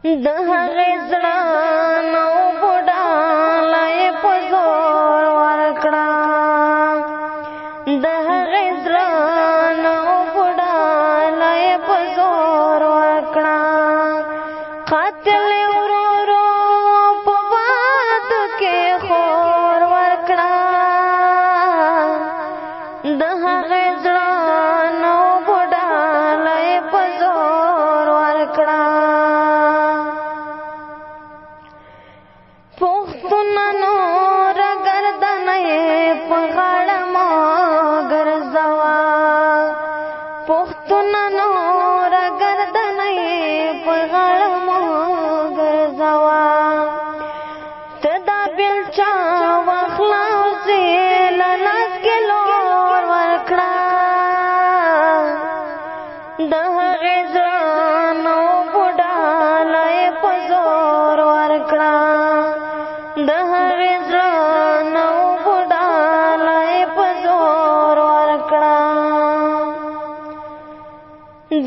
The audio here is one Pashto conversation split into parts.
د هغې زړه نو بوډالی په زور ورکړه د هغې زړه نو بوډالی په زور ورکړه قاتل ورورو په بادو کې خور ورکړه د هغې زړه نو بوډالی په زور ورکړه پښتونانو راګردنې په غاړه مو ګرځوه پښتونانو راګردنې په غاړه مو ګرځوه ته دا بیلچه واخله او زه له لاس کې لور ورکړه د هغې زړه نو بوډالی په زور ورکړه د هغې زړه نو بوډالی په زور ورکړه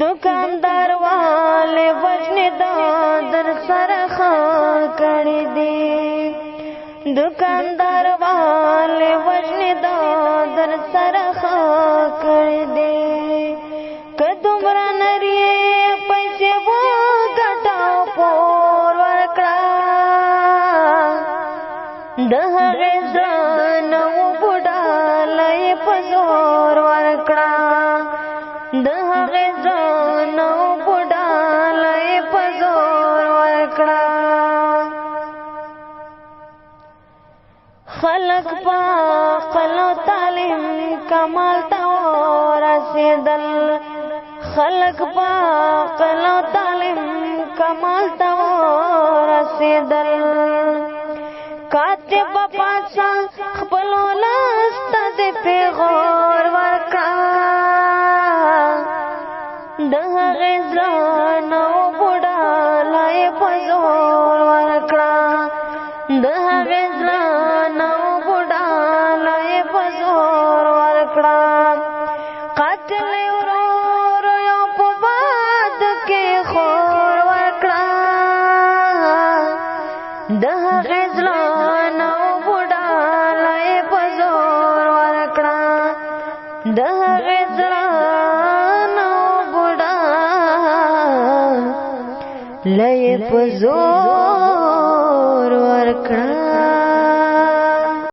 دوکاندار والے وژنې دا در سره ښه کړي دي دوکاندار والے وژنې دا در سره ښه کړي دي که دومره نري پیسې وګټه او پور ورکړه د هغې زړه نو بوډالی په زور ورکړه د هغې زړه نو بوډالی په زور ورکړه خلک په عقل او تعلیم کمال ته ورسېدل خلک په عقل او تعلیم کمال ته ورسېدل کاتب پاسا خپل ولس ته د پیغور ورکړه د هغې زړه نو بوډالی په زور ورکړه د هغې زړه نو بوډالی په زور ورکړه قاتل ورور یو په باد کې خور ورکړه د هغې زړه نو بوډالی په زور ورکړه د هغې زړه نو بوډالی په زور